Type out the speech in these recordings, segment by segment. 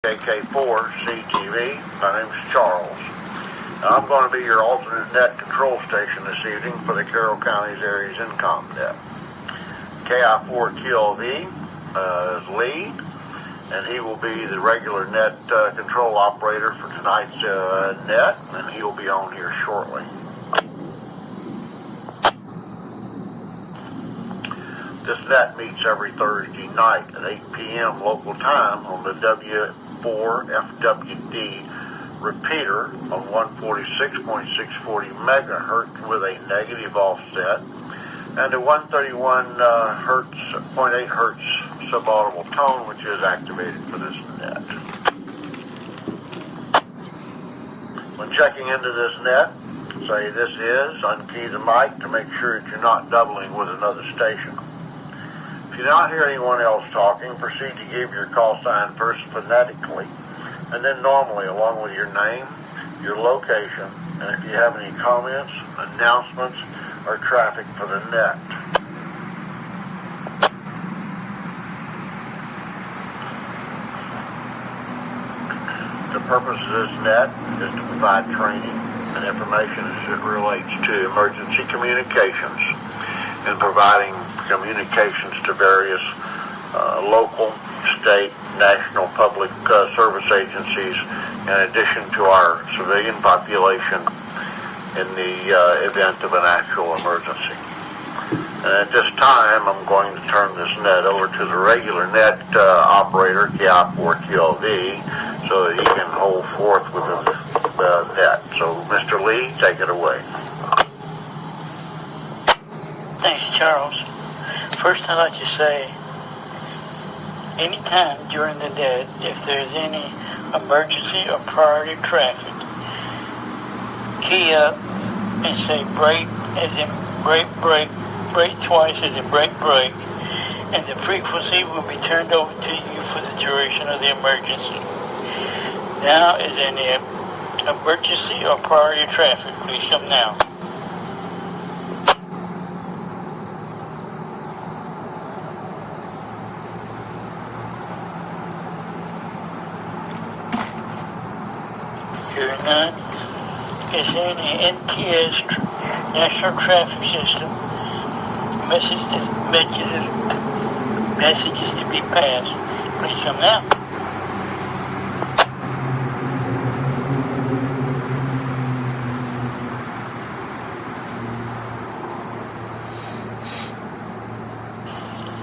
KK4CTV. My name is Charles. I'm going to be your alternate net control station this evening for the Carroll County's ARES Incom net. KI4QLV is lead, and he will be the regular net control operator for tonight's net, and he will be on here shortly. This net meets every Thursday night at 8 p.m. local time on the W4FWD repeater on 146.640 megahertz with a negative offset and a 131.8 hertz subaudible tone, which is activated for this net. When checking into this net, say this is, unkey the mic to make sure that you're not doubling with another station. If you don't hear anyone else talking, proceed to give your call sign first phonetically, and then normally along with your name, your location, and if you have any comments, announcements, or traffic for the net. The purpose of this net is to provide training and information as it relates to emergency communications and providing communications to various local, state, national public service agencies in addition to our civilian population in the event of an actual emergency. And at this time, I'm going to turn this net over to the regular net operator, KI4QLV, so that he can hold forth with the net. So, Mr. Lee, take it away. Thanks, Charles. First, I'd like to say, anytime during the day, if there's any emergency or priority traffic, key up and say break as in break, break twice as in break, and the frequency will be turned over to you for the duration of the emergency. Now is any emergency or priority traffic, please come now. Hearing none, is there any NTS National Traffic System messages to be passed? Please come now.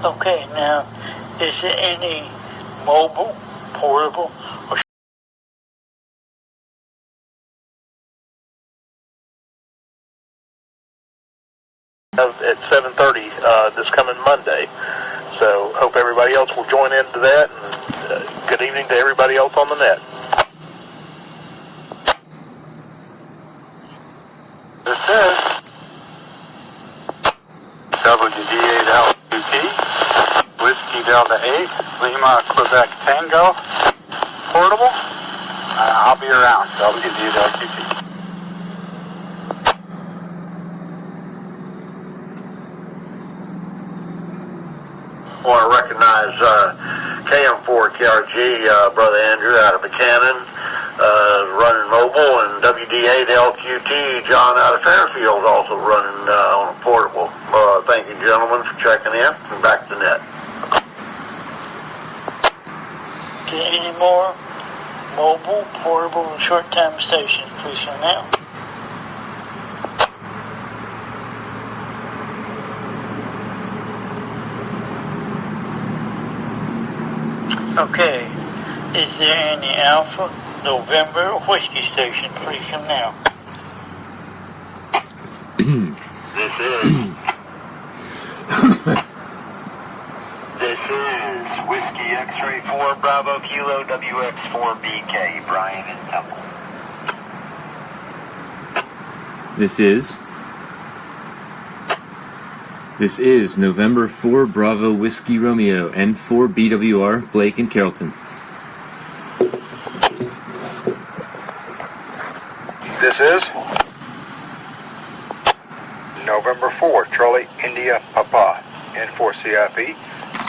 Okay, now, is there any mobile, portable, or at 7:30 this coming Monday. So hope everybody else will join into that, and good evening to everybody else on the net. This is WD8LQT, Whiskey Delta 8, Lima, Quebec Tango, portable. I'll be around, WD8LQT. I want to recognize KM4KRG, Brother Andrew out of Buchanan, running mobile, and WD8LQT, John out of Fairfield, also running on a portable. Thank you, gentlemen, for checking in, and back to net. any more mobile, portable, and short-time stations, please come now. Okay, is there any Alpha November Whiskey station? Please come now. This is Whiskey X-Ray 4 Bravo Kilo WX4BK, Brian and Temple. This is November 4 Bravo Whiskey Romeo N4 BWR, Blake and Carrollton. This is November 4 Charlie India Papa N4 CIP,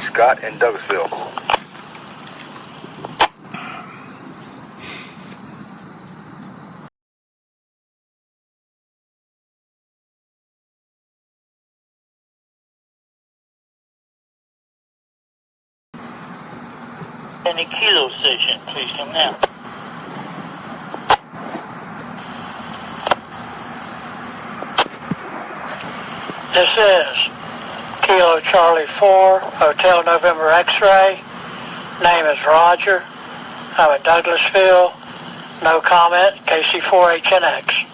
Scott and Douglasville. Any kilo station, please come now. This is Kilo Charlie 4, Hotel November X-Ray. Name is Roger. I'm at Douglasville. No comment. KC4HNX.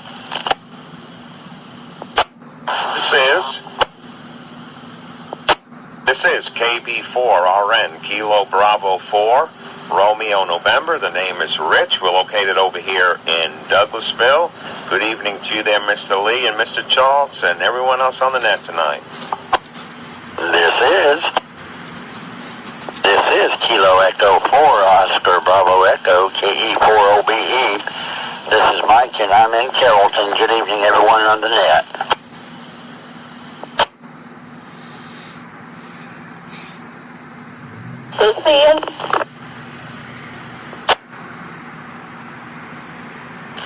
This is KB4RN, Kilo Bravo 4, Romeo November. The name is Rich. We're located over here in Douglasville. Good evening to you there, Mr. Lee and Mr. Charles, and everyone else on the net tonight. This is Kilo Echo 4, Oscar Bravo Echo, KE4OBE. This is Mike, and I'm in Carrollton. Good evening, everyone on the net.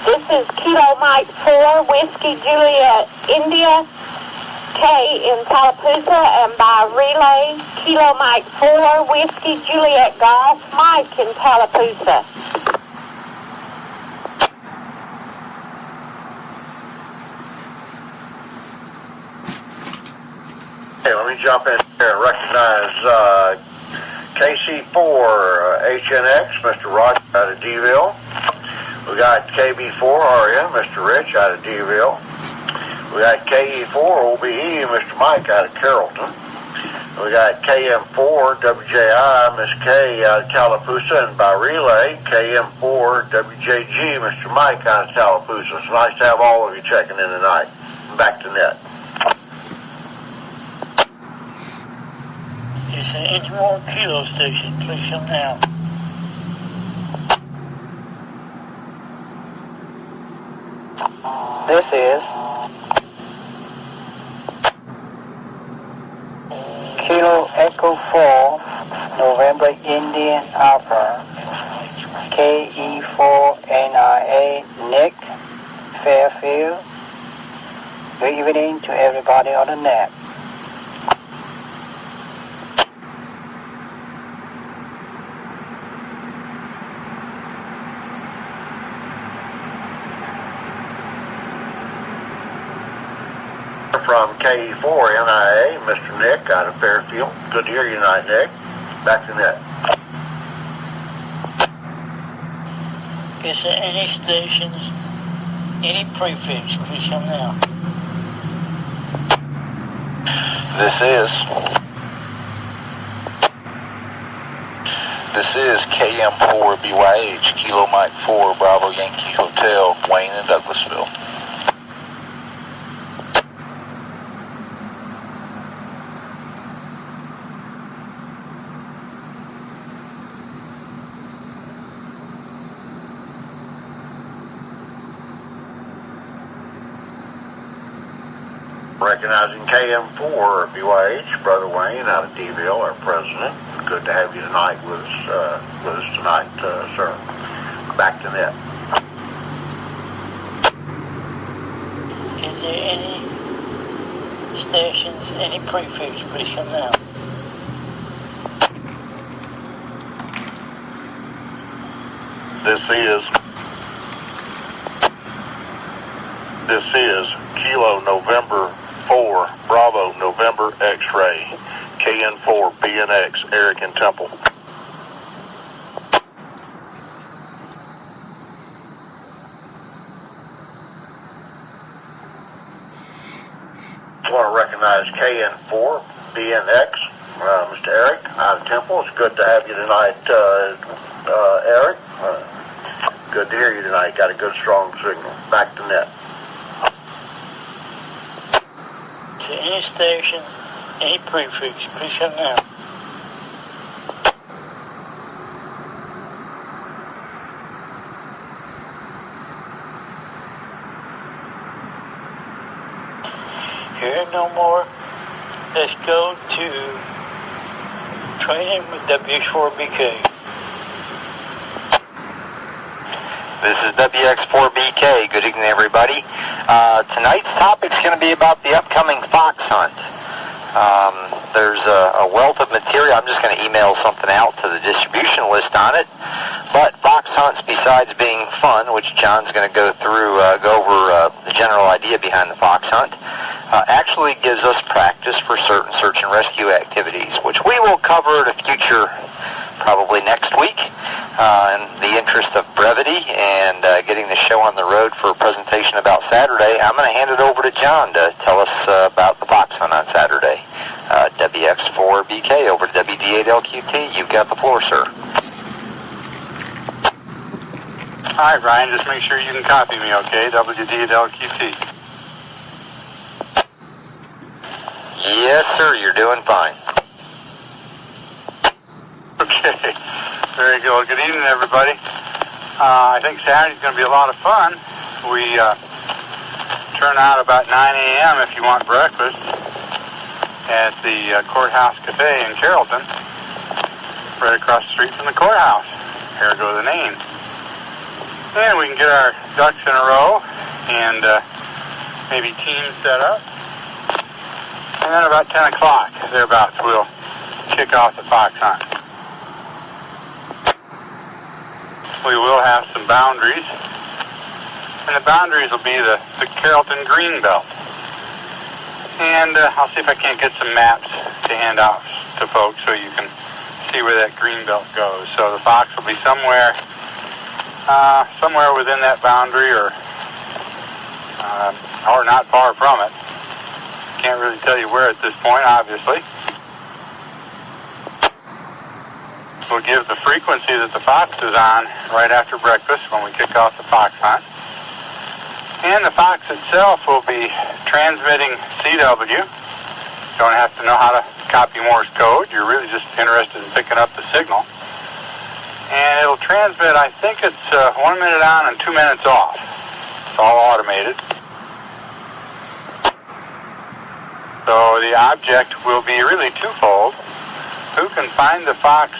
This is Kilo Mike 4, Whiskey Juliet India, K in Tallapoosa, and by relay, Kilo Mike 4, Whiskey Juliet Golf, Mike in Tallapoosa. Hey, let me jump in here and recognize KC4HNX, Mr. Roger out of Deville. We got KB4RN, Mr. Rich out of Deville. We got KE4OBE, Mr. Mike out of Carrollton. We got KM4WJI, Miss K out of Tallapoosa, and by relay, KM4WJG, Mr. Mike out of Tallapoosa. It's nice to have all of you checking in tonight. Back to net. Is there any more kilo station, please come now. This is Kilo Echo 4, November Indian Alpha, KE4NIA, Nick, Fairfield. Good evening to everybody on the net. From KE4NIA, Mr. Nick out of Fairfield. Good to hear you tonight, Nick. Back to net. Is there any stations, any prefix, please come now. This is KM4BYH, Kilo Mike 4, Bravo Yankee Hotel, Wayne in Douglasville. Recognizing KM4 BYH, Brother Wayne out of Deville, our president. Good to have you tonight with us tonight, sir. Back to net. Is there any stations, any prefix, please come now. This is Kilo November 4, Bravo November X-Ray, KN4 BNX, Eric and Temple. I want to recognize KN4 BNX, Mr. Eric out of Temple. It's good to have you tonight, Eric. Good to hear you tonight. Got a good strong signal. Back to net. To any station, any prefix, please come now. Here no more. Let's go to training with WX4BK. This is WX4BK. Good evening, everybody. Tonight's topic is going to be about the upcoming fox hunt. There's a wealth of material. I'm just going to email something out to the distribution list on it. But fox hunts, besides being fun, which John's going to go over the general idea behind the fox hunt, actually gives us practice for certain search and rescue activities, which we will cover at a future, probably next week. In the interest of brevity and getting the show on the road for a presentation about Saturday, I'm going to hand it over to John to tell us about the fox hunt on Saturday. WX4BK over to WD8LQT. You've got the floor, sir. All right, Brian, just make sure you can copy me, okay? WD8LQT. Yes, sir. You're doing fine. Okay, very good. Well, good evening, everybody. I think Saturday's going to be a lot of fun. We turn out about 9 a.m. if you want breakfast at the Courthouse Cafe in Carrollton, right across the street from the courthouse. Here go the name. And we can get our ducks in a row and maybe teams set up. And then about 10 o'clock, thereabouts, we'll kick off the fox hunt. We will have some boundaries, and the boundaries will be the Carrollton Green Belt. And I'll see if I can't get some maps to hand out to folks so you can see where that green belt goes. So the fox will be somewhere within that boundary, or not far from it. Can't really tell you where at this point, obviously. We'll give the frequency that the fox is on right after breakfast when we kick off the fox hunt. And the fox itself will be transmitting CW. Don't have to know how to copy Morse code. You're really just interested in picking up the signal. And it'll transmit, I think it's 1 minute on and 2 minutes off. It's all automated. So the object will be really twofold. Who can find the fox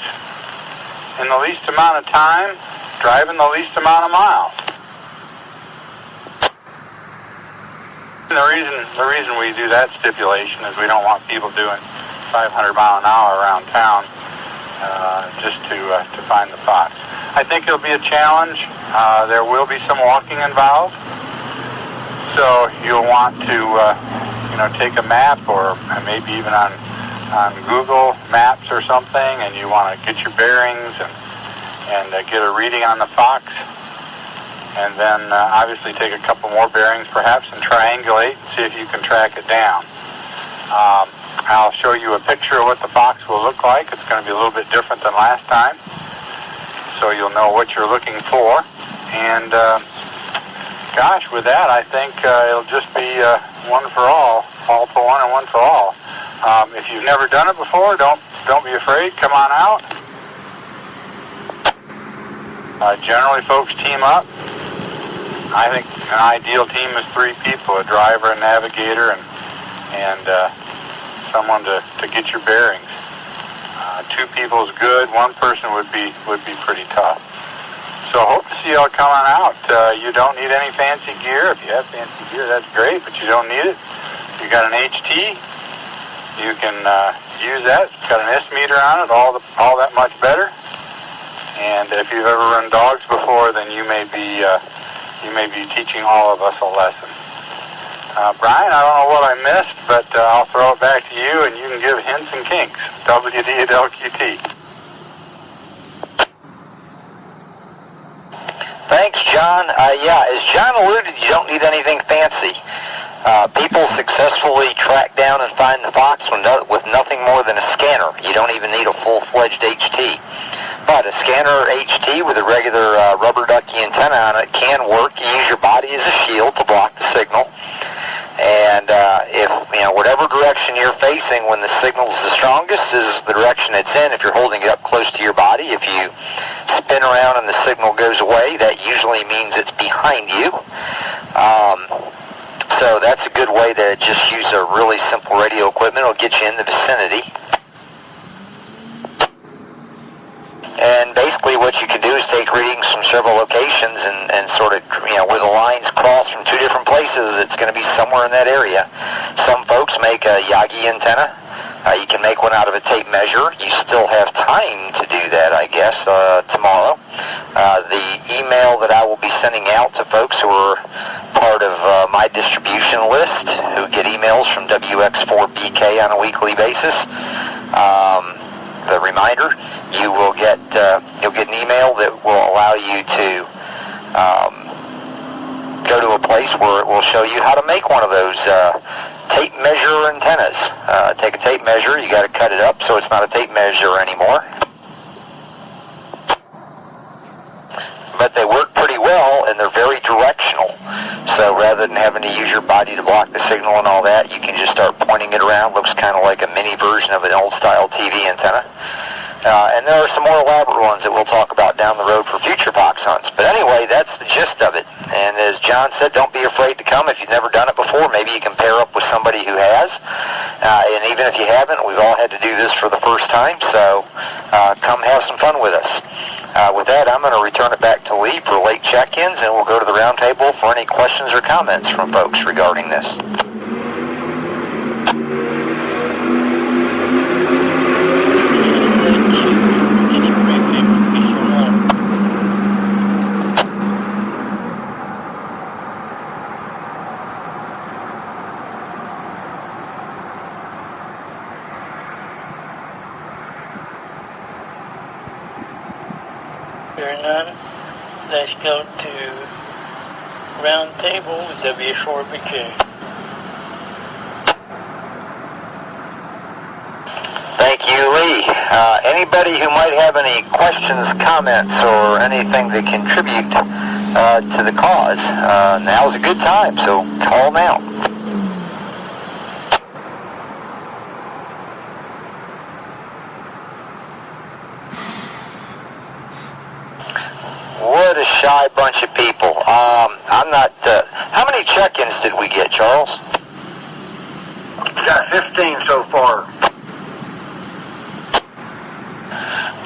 in the least amount of time, driving the least amount of miles? The reason we do that stipulation is we don't want people doing 500 mile an hour around town just to find the fox. I think it'll be a challenge. There will be some walking involved, so you'll want to take a map, or maybe even on Google Maps or something, and you want to get your bearings and get a reading on the fox. And then obviously take a couple more bearings perhaps and triangulate and see if you can track it down. I'll show you a picture of what the fox will look like. It's going to be a little bit different than last time, so you'll know what you're looking for. And gosh, with that, I think it'll just be one for all for one and one for all. If you've never done it before, don't be afraid. Come on out. Generally, folks team up. I think an ideal team is 3 people: a driver, a navigator, and someone to get your bearings. 2 people is good. 1 person would be pretty tough. So hope to see y'all come on out. You don't need any fancy gear. If you have fancy gear, that's great, but you don't need it. You got an HT, you can use that. It's got an S meter on it, all that much better. And if you've ever run dogs before, then you may be teaching all of us a lesson. Brian, I don't know what I missed, but I'll throw it back to you, and you can give hints and kinks. WD at LQT. Thanks, John. As John alluded, you don't need anything fancy. People successfully track down and find the fox with nothing more than a scanner. You don't even need a full-fledged HT. But a scanner HT with a regular rubber ducky antenna on it can work. You use your body as a shield to block the signal. And if whatever direction you're facing when the signal is the strongest is the direction it's in. If you're holding it up close to your body, if you spin around and the signal goes away, that usually means it's behind you. So that's a good way to just use a really simple radio equipment. It'll get you in the vicinity. And basically what you can do is take readings from several locations and sort of, where the lines cross from 2 different places, it's going to be somewhere in that area. Some folks make a Yagi antenna. You can make one out of a tape measure. You still have time to do that, I guess, tomorrow. The email that I will be sending out to folks who are part of my distribution list, who get emails from WX4BK on a weekly basis, the reminder, you'll get an email that will allow you to go to a place where it will show you how to make one of those tape measure antennas. Take a tape measure, you got to cut it up so it's not a tape measure anymore. But they work pretty well, and they're very directional. So rather than having to use your body to block the signal and all that, you can just start pointing it around. Looks kind of like a mini version of an old-style TV antenna. And there are some more elaborate ones that we'll talk about down the road for future fox hunts. But anyway, that's the gist of it. And as John said, don't be afraid to come. If you've never done it before, maybe you can pair up with somebody who has. And even if you haven't, we've all had to do this for the first time. So come have some fun with us. With that, I'm going to return it back to Lee for late check-ins, and we'll go to the round table for any questions or comments from folks regarding this. There are none. Let's go to round table with W4BK. Thank you, Lee. Anybody who might have any questions, comments, or anything to contribute to the cause, now's a good time, so call them out. What a shy bunch of people. I'm not, how many check-ins did we get, Charles? Got 15 so far.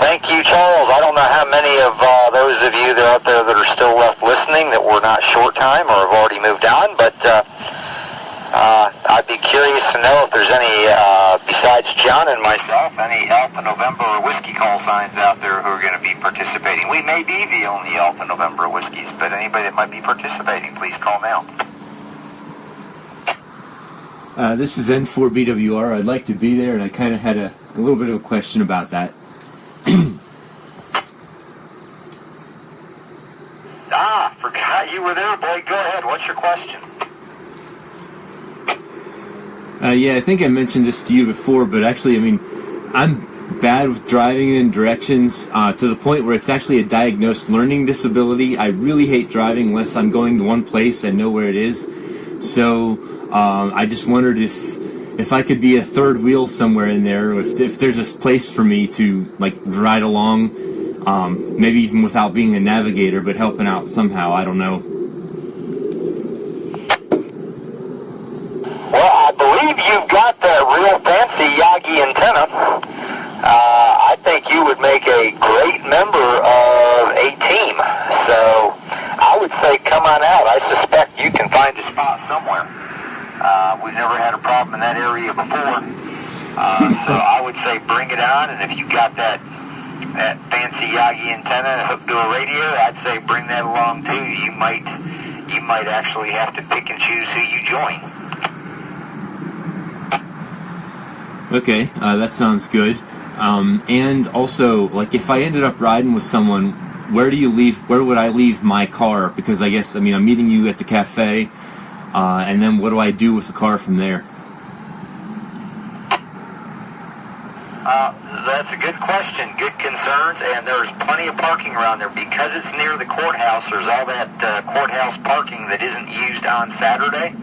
Thank you, Charles. I don't know how many of those of you that are out there that are still left listening that were not short time or have already moved on, but I'd be curious to know if there's any, besides John and myself, any Alpha November or whiskey call signs out there who are going to be participating. We may be the only Alpha November whiskeys, but anybody that might be participating, please call now. This is N4BWR. I'd like to be there, and I kind of had a little bit of a question about that. Forgot you were there, Blake. Go ahead. What's your question? Yeah, I think I mentioned this to you before, but actually, I mean, I'm bad with driving in directions to the point where it's actually a diagnosed learning disability. I really hate driving unless I'm going to one place and know where it is. So I just wondered if I could be a third wheel somewhere in there, if there's a place for me to like ride along, maybe even without being a navigator, but helping out somehow. I don't know. Well, I believe you've got that real fancy Yagi antenna. I think you would make a great member of a team. So I would say come on out. I suspect you can find a spot somewhere. We've never had a problem in that area before. So I would say bring it on, and if you got that fancy Yagi antenna hooked to a radio, I'd say bring that along too. You might actually have to pick and choose who you join. Okay, that sounds good. And also, like, if I ended up riding with someone, where would I leave my car? Because I guess, I mean, I'm meeting you at the cafe, and then what do I do with the car from there? That's a good question, good concerns, and there's plenty of parking around there. Because it's near the courthouse, there's all that courthouse parking that isn't used on Saturday.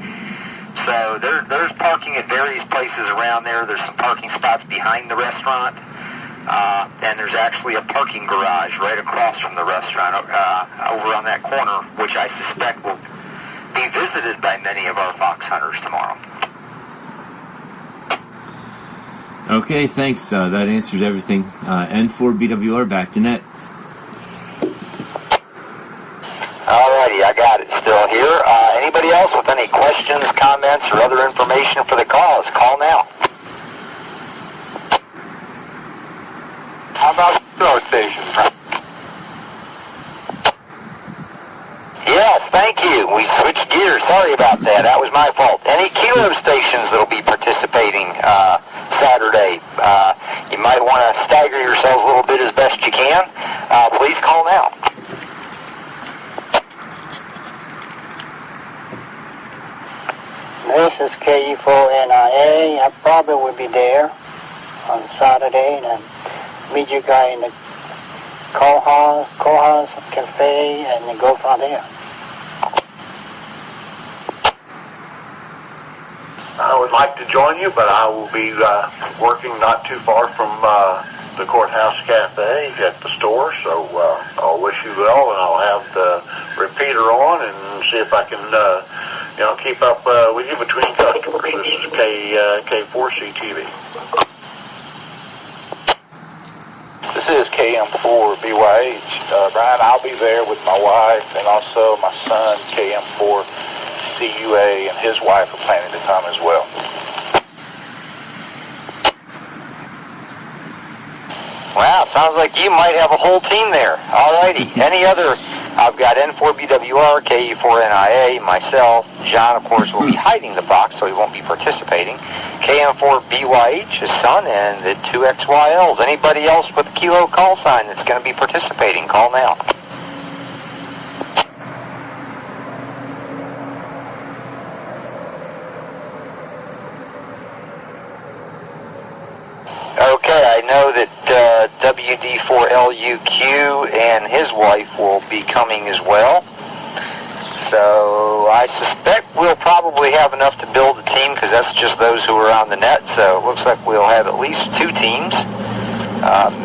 So there's parking at various places around there. There's some parking spots behind the restaurant, and there's actually a parking garage right across from the restaurant over on that corner, which I suspect will be visited by many of our fox hunters tomorrow. Okay, thanks. That answers everything. N4BWR, back to net. Alrighty, I got it still here. Anybody else with any questions, comments, or other information for the cause? Call now. thank you. We switched gears. Sorry about that. That was my fault. Any Kilo stations that will be participating Saturday, you might want to stagger yourselves a little bit as best you can. Please call now. This is KE4NIA. I probably will be there on Saturday and meet you guys in the Kohlhaas Cafe and go from there. I would like to join you, but I will be working not too far from the Courthouse Cafe at the store, so I'll wish you well, and I'll have the repeater on and see if I can keep up with you between customers. This is K4CTV. This is KM4BYH. Brian, I'll be there with my wife and also my son, KM4CUA, and his wife are planning to come as well. Wow, sounds like you might have a whole team there. Alrighty. Any other? I've got N4BWR, KE4NIA, myself. John, of course, will be hiding the box, so he won't be participating. KM4BYH, his son, and the 2XYLs. Anybody else with a Kilo call sign that's going to be participating? Call now. Okay, I know that WD4LUQ and his wife will be coming as well. So I suspect we'll probably have enough to build a team because that's just those who are on the net. So it looks like we'll have at least 2 teams,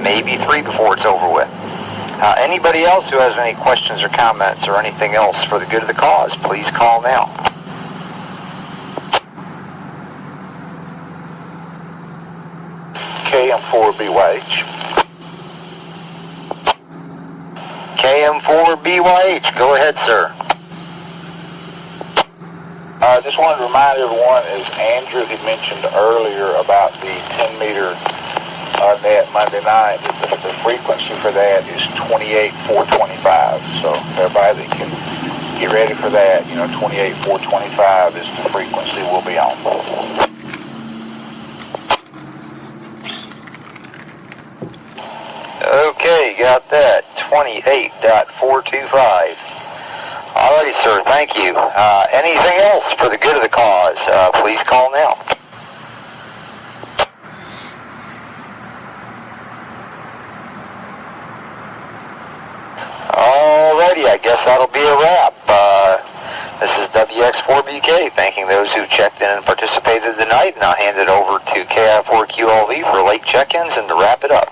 maybe 3 before it's over with. Anybody else who has any questions or comments or anything else for the good of the cause, please call now. KM4BYH. KM4BYH, go ahead, sir. I just wanted to remind everyone, as Andrew had mentioned earlier about the 10-meter net Monday night, that the frequency for that is 28,425. So everybody that can get ready for that, 28,425 is the frequency we'll be on. Okay, got that. 28.425. Alrighty, sir. Thank you. Anything else for the good of the cause? Please call now. Alrighty, I guess that'll be a wrap. This is WX4BK, thanking those who checked in and participated tonight, and I'll hand it over to KI4QLV for late check-ins and to wrap it up.